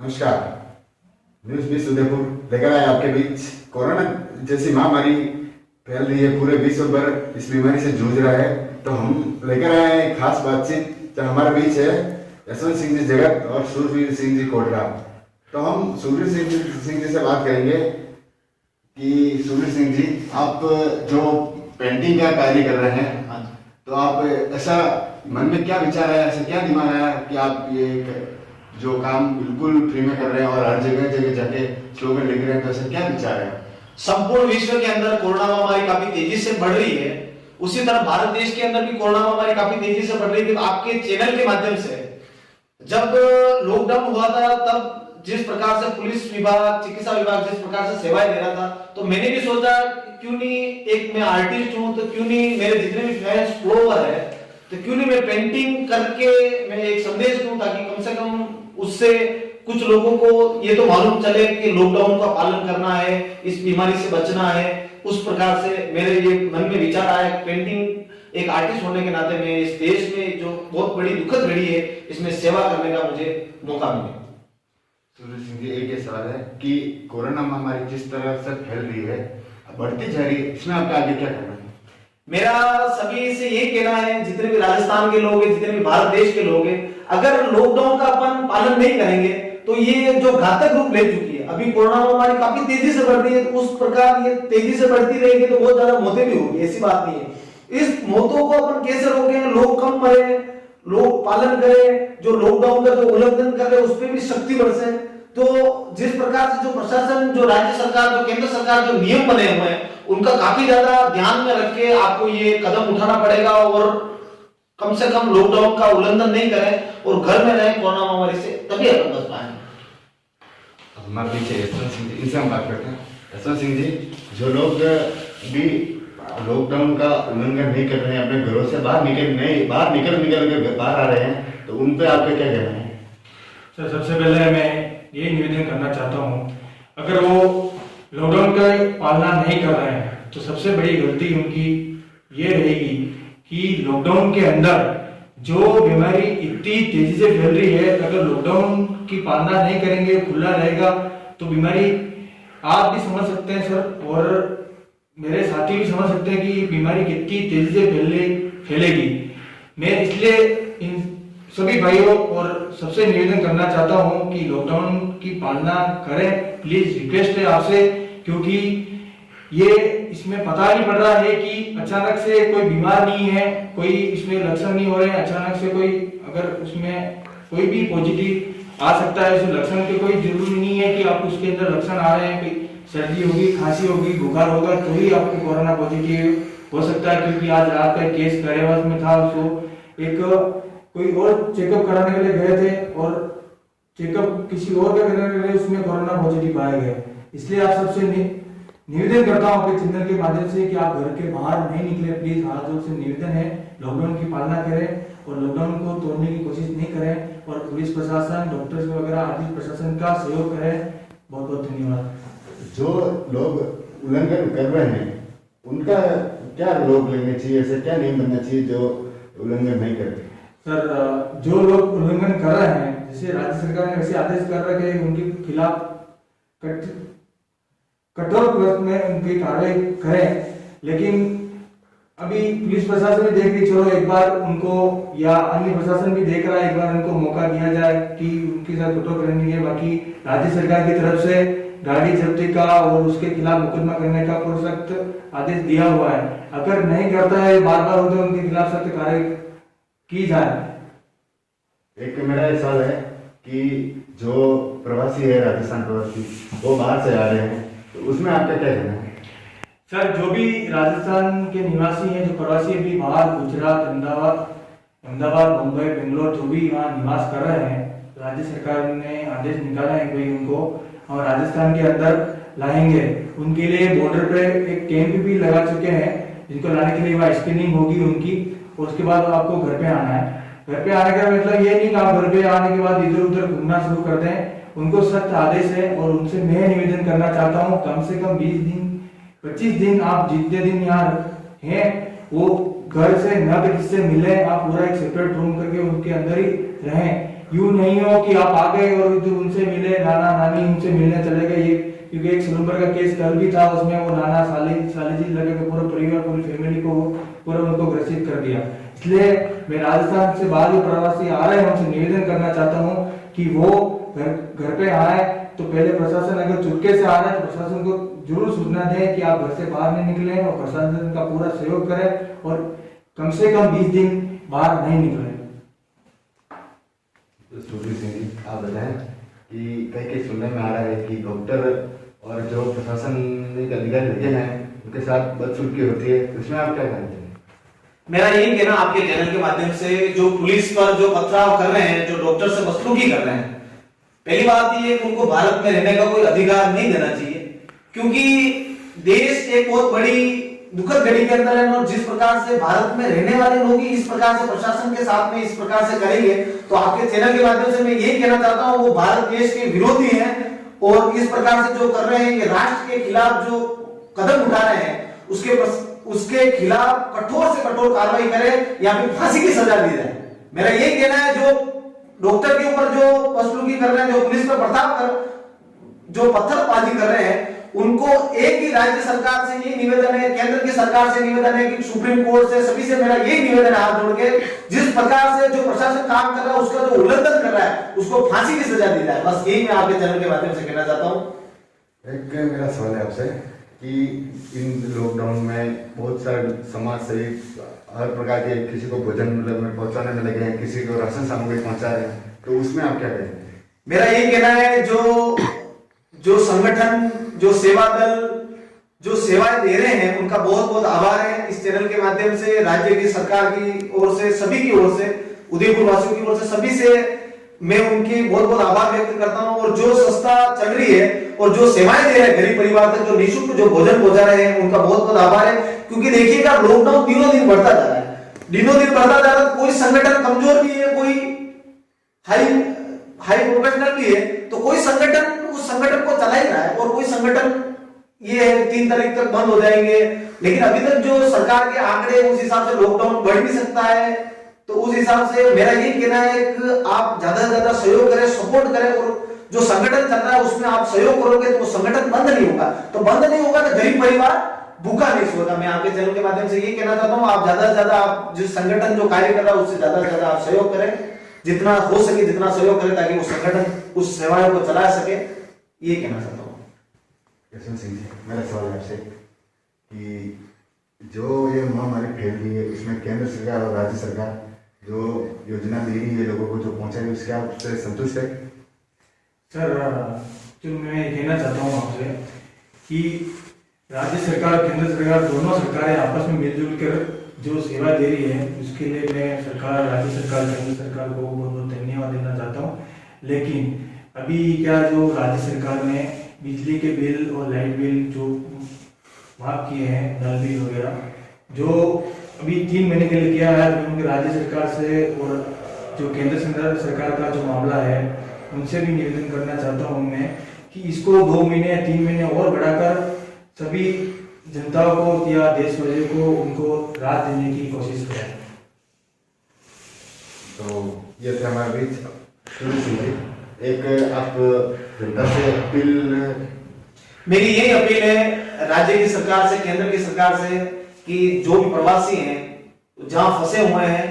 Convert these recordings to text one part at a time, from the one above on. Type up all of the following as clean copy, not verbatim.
नमस्कार। न्यूज 20 उदयपुर लेकर आए आपके बीच। कोरोना जैसी महामारी फैल रही है, पूरे विश्व भर इस बीमारी से जूझ रहा है, तो हम लेकर आए हैं खास बातचीत। जो हमारे बीच है यशवंत सिंह जी जगत और सूरवीर सिंह जी कोटरा। तो हम सूरवीर सिंह जी से बात करेंगे कि सूरवीर सिंह जी, आप जो पेंटिंग का कार्य कर रहे हैं, तो आप ऐसा मन में क्या विचार आया, ऐसा क्या दिमाग आया कि आप ये जो काम बिल्कुल फ्री में कर रहे हैं और हर जगह जगह जाके स्लोगन लिख रहे हैं, तो ऐसा क्या विचार है? संपूर्ण विश्व के अंदर कोरोना महामारी काफी तेजी से बढ़ रही है, उसी तरह भारत देश के अंदर भी कोरोना महामारी काफी तेजी से बढ़ रही है। आपके चैनल के माध्यम से जब लॉकडाउन हुआ था, तब जिस प्रकार से पुलिस विभाग, चिकित्सा विभाग जिस प्रकार से सेवाएं दे रहा था, तो मैंने भी सोचा क्यों नहीं, एक मैं आर्टिस्ट हूं, तो क्यों नहीं मेरे जितने भी फैंस फॉलोवर है, तो क्यों नहीं मैं पेंटिंग करके मैं एक संदेश दूं, ताकि कम से कम उससे कुछ लोगों को ये तो मालूम चले कि लॉकडाउन का पालन करना है, इस बीमारी से बचना है। उस प्रकार से मेरे ये मन में विचार आया। पेंटिंग एक आर्टिस्ट होने के नाते मैं इस देश में जो बहुत बड़ी दुखद घड़ी है, इसमें सेवा करने का मुझे मौका मिले। सूरज सिंह जी, एक ये सवाल है कि कोरोना महामारी जिस तरह से फैल रही है, बढ़ती जा रही है, इसमें आपका आगे क्या करना है? मेरा सभी से यही कहना है, जितने भी राजस्थान के लोग हैं, जितने भी भारत देश के लोग हैं, अगर लॉकडाउन का अपन पालन नहीं करेंगे तो ये जो घातक रूप ले चुकी है, अभी कोरोना महामारी काफी तेजी से बढ़ रही है, तो उस प्रकार ये तेजी से बढ़ती रहेगी तो बहुत ज्यादा मौतें भी होगी, ऐसी बात नहीं है। इस मौतों को अपन कैसे रोकें? लोग कम मरे, लोग पालन करें, जो लॉकडाउन का जो उल्लंघन कर रहे हैं उस पर भी सख्ती बरसे। तो जिस प्रकार से जो प्रशासन, जो राज्य सरकार, जो केंद्र सरकार जो नियम बने हुए हैं, उनका काफी ज्यादा ध्यान में रख के आपको ये कदम उठाना पड़ेगा और कम से कम लॉकडाउन का उल्लंघन नहीं करें और घर में रहें कोरोना महामारी से, तभी अपन बच पाएंगे। हमारे पीछे यशवंत सिंह जी, इनसे हम बात करते हैं। यशवंत सिंह जी, जो लोग भी लॉकडाउन का उल्लंघन नहीं कर रहे हैं, अपने घरों से बाहर निकल के बाहर आ रहे हैं, तो उन पे आपका क्या कहना है? सर, सबसे पहले मैं ये निवेदन करना चाहता हूँ, अगर वो लॉकडाउन का पालना नहीं कर रहे हैं तो सबसे बड़ी गलती उनकी ये रहेगी कि लॉकडाउन के अंदर जो बीमारी इतनी तेजी से फैल रही है, अगर लॉकडाउन की पालना नहीं करेंगे, खुला रहेगा, तो बीमारी आप भी समझ सकते हैं सर, और मेरे साथी भी समझ सकते हैं कि बीमारी कितनी तेजी से फैलेगी। मैं इसलिए इन सभी भाइयों और सबसे निवेदन करना चाहता हूं कि लॉकडाउन की पालना करें, प्लीज रिक्वेस्ट है आपसे, क्योंकि ये इसमें पता नहीं पड़ रहा है कि अचानक से कोई बीमार नहीं है, कोई इसमें लक्षण नहीं हो रहे हैं, अचानक से कोई अगर उसमें कोई भी पॉजिटिव आ सकता है, उस लक्षण के कोई जरूरी नहीं है कि आपको उसके अंदर लक्षण आ रहे हैं, कोई सर्दी होगी, खांसी होगी, बुखार होगा तो ही आपको कोरोना पॉजिटिव हो सकता है। क्योंकि आज रात का केस गरेवास में था, उसको एक कोई और चेकअप कराने के लिए गए थे और चेकअप किसी और का कराने के लिए उसमें कोरोना पॉजिटिव पाया गया। इसलिए आप सबसे निवेदन करता हूं आपके चैनल के माध्यम से कि आप घर के बाहर नहीं निकले, प्लीज हाथ जोड़ से निवेदन है, लॉकडाउन की पालना करें और लॉकडाउन को तोड़ने की कोशिश नहीं करें, और पुलिस प्रशासन, डॉक्टर्स वगैरह आदि प्रशासन का सहयोग करें। बहुत बहुत धन्यवाद। जो लोग उल्लंघन कर रहे हैं उनका क्या रोक लेना चाहिए, ऐसे क्या नियम बनना चाहिए जो उल्लंघन नहीं करते? सर, जो लोग उल्लंघन कर रहे हैं, जैसे राज्य सरकार ने वैसे आदेश कर रखे हैं, उनके खिलाफ कठोर में उनकी कार्रवाई करें। लेकिन अभी पुलिस प्रशासन भी देख रही, चलो एक बार उनको, या अन्य प्रशासन भी देख रहा है, एक बार उनको मौका दिया जाए कि उनके साथ कठोर करनी है। बाकी राज्य सरकार की तरफ से गाड़ी जब्ती का और उसके खिलाफ मुकदमा करने का पूरा सख्त आदेश दिया हुआ है। अगर नहीं करता है, बार बार होता है, उनके खिलाफ सख्त कार्रवाई की जाए। एक मेरा ये सवाल है कि जो प्रवासी है, राजस्थान प्रवासी, वो बाहर से आ रहे हैं, तो उसमें आपका क्या कहना है? सर, जो भी राजस्थान के निवासी हैं, जो प्रवासी भी बाहर गुजरात, अहमदाबाद, मुंबई, बेंगलोर, जो भी वहाँ निवास कर रहे हैं, राज्य सरकार ने आदेश निकाला है कि उनको और राजस्थान के अंदर लाएंगे। उनके लिए बॉर्डर पे एक कैंप भी लगा चुके हैं, जिनको लाने के लिए वहाँ स्क्रीनिंग होगी उनकी, और उसके बाद आपको घर पे आना है। घर पे आने का मतलब ये नहीं कि आप घर पे आने के बाद इधर उधर घूमना शुरू कर दें, उनको सख्त आदेश है। और उनसे मैं निवेदन करना चाहता हूँ, कम से कम 20 दिन 25 दिन आप जितने दिन यहाँ हैं वो घर से न किससे मिले, आप पूरा एक सेपरेट रूम करके उनके अंदर ही रहें, यूं नहीं हो कि आप आ गए और जो उनसे मिले, नाना नानी उनसे मिलने चले गए। ये क्योंकि एक सितंबर का केस कल भी था, उसमें वो नाना साली जी लगे के पूरे परिवार पूरी फैमिली को पूरा उनको ग्रसित कर दिया। इसलिए मैं राजस्थान से बाहर जो प्रवासी आ रहे हैं उनसे निवेदन करना चाहता हूँ कि वो घर पे आए तो पहले प्रशासन अगर चुपके से आ रहा है तो प्रशासन को जरूर सूचना दें कि आप घर से बाहर नहीं निकले, और प्रशासन का पूरा सहयोग करें और कम से कम 20 दिन बाहर नहीं निकले। सूर्य सिंह जी, आप बताएं कि कई सुनने में आ रहा है कि डॉक्टर और जो प्रशासनिक अधिकारी लगे हैं उनके साथ बदसलूकी होती है, इसमें आप क्या कहते हैं? मेरा यही कहना आपके चैनल के माध्यम से, जो पुलिस पर जो पथराव कर रहे हैं, जो डॉक्टर से बदसलूकी कर रहे हैं, पहली बात ये उनको भारत में रहने का कोई अधिकार नहीं देना चाहिए, क्योंकि देश एक बहुत बड़ी दुखद घड़ी के अंदर है। और जिस प्रकार से भारत में रहने वाले लोग ही इस प्रकार से प्रशासन के साथ में इस प्रकार से करेंगे, तो आपके चैनल के माध्यम से मैं यही कहना चाहता हूं, वो भारत देश के विरोधी हैं और इस प्रकार से जो कर रहे हैं, ये राष्ट्र के खिलाफ जो कदम उठा रहे हैं, उसके खिलाफ कठोर से कठोर कार्रवाई करें या फिर फांसी की सजा दी जाए। मेरा यही कहना है, जो डॉक्टर के ऊपर जो बदसलूकी कर रहे हैं, जो पुलिस पर बर्ताव कर जो पत्थरबाजी कर रहे हैं, उनको एक ही राज्य सरकार से यही निवेदन है, केंद्र की सरकार से निवेदन है कि सुप्रीम कोर्ट से सभी से मेरा यही निवेदन है हाथ जोड़ के, जिस प्रकार से जो प्रशासन काम कर रहा है उसका जो उल्लंघन कर रहा है उसको फांसी की सजा दी जाए। बस यही मैं आपके चैनल के माध्यम से कहना चाहता हूं। एक मेरा सवाल है आपसे कि इन लॉकडाउन में बहुत सारे समाज सेवी हर प्रकार के किसी को भोजन में पहुंचाने में लगे हैं, किसी को राशन सामग्री पहुंचा रहे हैं, तो उसमें आप क्या कहेंगे? मेरा यही कहना है, जो संगठन, जो सेवा दल जो सेवाएं दे रहे हैं, उनका बहुत बहुत आभार है। इस चैनल के माध्यम से राज्य की सरकार की ओर से, सभी की ओर से, उदयपुर वासियों की ओर से, सभी से मैं उनकी बहुत बहुत आभार व्यक्त करता हूं। और जो संस्था चल रही है और जो सेवाएं दे रहे हैं गरीब परिवार तक, जो निःशुल्क जो भोजन पहुंचा रहे हैं, उनका बहुत बहुत आभार है। क्योंकि देखिएगा लॉकडाउन दिनों दिन बढ़ता जा रहा है, दिनों दिन बढ़ता जा रहा है। कोई संगठन कमजोर भी है, कोई हाई प्रोफेशनल भी है, तो कोई संगठन उस संगठन को चला ही रहा है, और कोई संगठन ये है 3 तारीख तक बंद हो जाएंगे। लेकिन अभी तक जो सरकार के आंकड़े उस हिसाब से लॉकडाउन बढ़ भी सकता है, तो उस हिसाब से मेरा ये कहना है कि आप ज्यादा से ज्यादा सहयोग करें, सपोर्ट करें, और जो संगठन चल रहा है उसमें आप सहयोग करोगे तो वो संगठन बंद नहीं होगा, तो बंद नहीं होगा तो गरीब परिवार भूखा नहीं सोएगा। मैं आपके चैनल के माध्यम से ये कहना चाहता हूँ, आप ज्यादा से ज्यादा आप जिस संगठन जो कार्य कर रहा है उससे ज्यादा से ज्यादा आप सहयोग करें, जितना हो सके जितना सहयोग करें, ताकि वो संगठन उस सेवाओं को चला सके, ये कहना चाहता हूँ। यशवंत सिंह जी, मेरा सवाल है आपसे कि जो ये महामारी फैल रही है, इसमें केंद्र सरकार और राज्य सरकार जो योजना दे रही है लोगों को जो पहुंचा रही है, उसके आप उससे संतुष्ट है? सर, जो मैं कहना चाहता हूँ आपसे कि राज्य सरकार और केंद्र सरकार दोनों सरकारें आपस में मिलजुल कर जो सेवा दे रही है, उसके लिए मैं सरकार, राज्य सरकार, केंद्र सरकार को बहुत बहुत धन्यवाद देना चाहता हूँ। लेकिन अभी क्या जो राज्य सरकार ने बिजली के बिल और लाइट बिल जो माफ किए हैं, नल बिल वगैरह, जो अभी 3 महीने के लिए किया है, उनके राज्य सरकार से और जो केंद्र सरकार का जो मामला है उनसे भी निवेदन करना चाहता हूँ मैं कि इसको 2 महीने या 3 महीने और बढ़ाकर सभी जनताओं को या देशवासियों को उनको राहत देने की कोशिश करें। तो ये थे हमारे बीच सूर्य सिंह जी। एक आप जनता से अपील? मेरी यही अपील है राज्य की सरकार से, केंद्र की सरकार से, कि जो भी प्रवासी हैं जहां फंसे हुए हैं,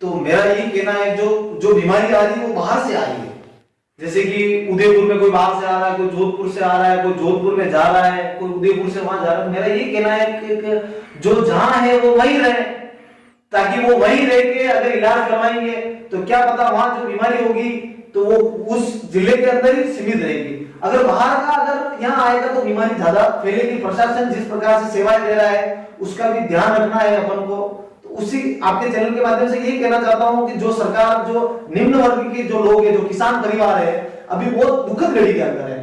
तो मेरा यही कहना है जो बीमारी आ रही है वो बाहर से आ रही है। जैसे कि उदयपुर में कोई बाहर से आ रहा है, कोई जोधपुर से आ रहा है, कोई जोधपुर में जा रहा है, कोई उदयपुर से वहां जा रहा है। मेरा यही कहना है कि जो जहां है वो वहीं रहे, ताकि वो वहीं रह के अगर इलाज करवाएंगे तो क्या पता वहां जो बीमारी होगी तो वो उस जिले के अंदर ही सीमित रहेगी। अगर बाहर का अगर यहाँ आएगा तो बीमारी ज्यादा फैलेगी। प्रशासन जिस प्रकार से सेवाएं दे रहा है उसका भी ध्यान रखना है अपन को। तो उसी आपके चैनल के माध्यम से यही कहना चाहता हूँ कि जो सरकार, जो निम्न वर्ग के जो लोग हैं, जो किसान परिवार है, अभी बहुत दुखद घड़ी के अंदर है।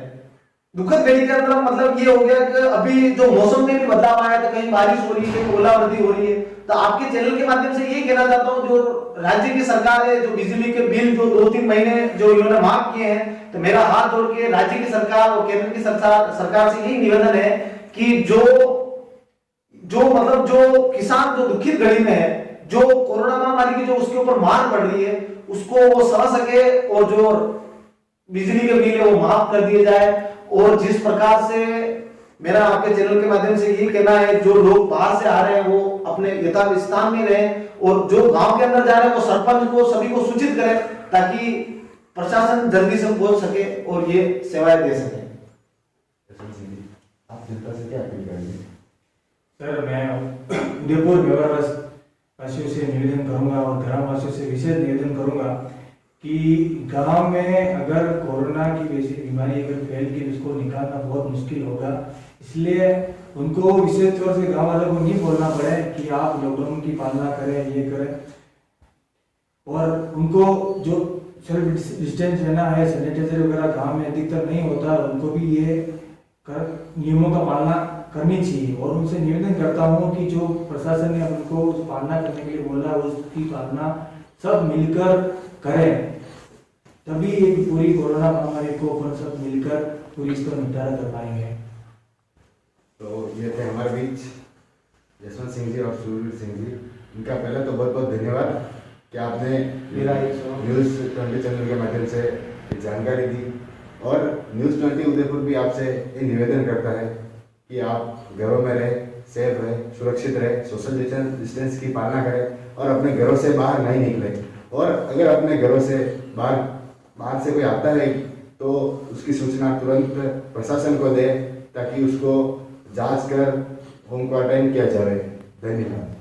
दुखद घड़ी के अंदर मतलब ये हो गया कि अभी जो मौसम में भी बदलाव आया, तो कहीं बारिश हो रही है, कहीं ओलावृष्टि हो रही है। तो आपके चैनल के माध्यम से यही कहना चाहता हूँ, जो राज्य की सरकार है, जो बिजली के बिल जो 2-3 महीने जो इन्होंने माफ किए हैं, तो मेरा हाथ जोड़ के राज्य की सरकार और केंद्र की सरकार से यही निवेदन है कि जो किसान जो दुखित घड़ी में है, जो कोरोना महामारी की जो उसके ऊपर मार पड़ रही है उसको वो समझ सके और जो बिजली के बिल है वो माफ कर दिए जाए। और जिस प्रकार से मेरा आपके चैनल के माध्यम से यही कहना है, जो लोग बाहर से आ रहे हैं वो अपने यथास्थान में रहें और जो गांव के अंदर जा रहे हैं वो सरपंच को सभी को सूचित करें ताकि प्रशासन जल्दी से पहुंच सके और ये सेवाएं दे सके। आप जनता से क्या अपील करेंगे? सर, मैं उदयपुर व्यवहार वासियों से निवेदन करूंगा और ग्राम वासियों से विशेष निवेदन करूंगा कि गांव में अगर कोरोना की वैसी बीमारी अगर फैल के उसको निकालना बहुत मुश्किल होगा, इसलिए उनको विशेष तौर से गांव वालों को नहीं बोलना पड़े कि आप लॉकडाउन की पालना करें, ये करें, और उनको जो सेल्फ डिस्टेंस रहना है, सैनिटाइजर वगैरह गांव में अधिकतर नहीं होता, उनको भी ये नियमों का पालना करनी चाहिए। और उनसे निवेदन करता हूँ कि जो प्रशासन ने उनको पालना करने के लिए बोला उसकी पालना सब मिलकर करें, तभी एक पूरी कोरोना महामारी को अपन सब मिलकर पूरी इसका निपटारा कर पाएंगे। तो ये थे हमारे बीच जसवंत सिंह जी और सूरवीर सिंह जी। इनका पहले तो बहुत बहुत धन्यवाद कि आपने मेरा न्यूज़ 20 चैनल के माध्यम से ये जानकारी दी। और न्यूज़ 20 उदयपुर भी आपसे ये निवेदन करता है कि आप घरों में रहे, सेफ रहे, सुरक्षित रहे, सोशल डिस्टेंस की पालना करें और अपने घरों से बाहर नहीं निकले। और अगर अपने घरों से बाहर से कोई आता है तो उसकी सूचना तुरंत प्रशासन को दे ताकि उसको जांच कर होम क्वारंटाइन किया जाए। धन्यवाद।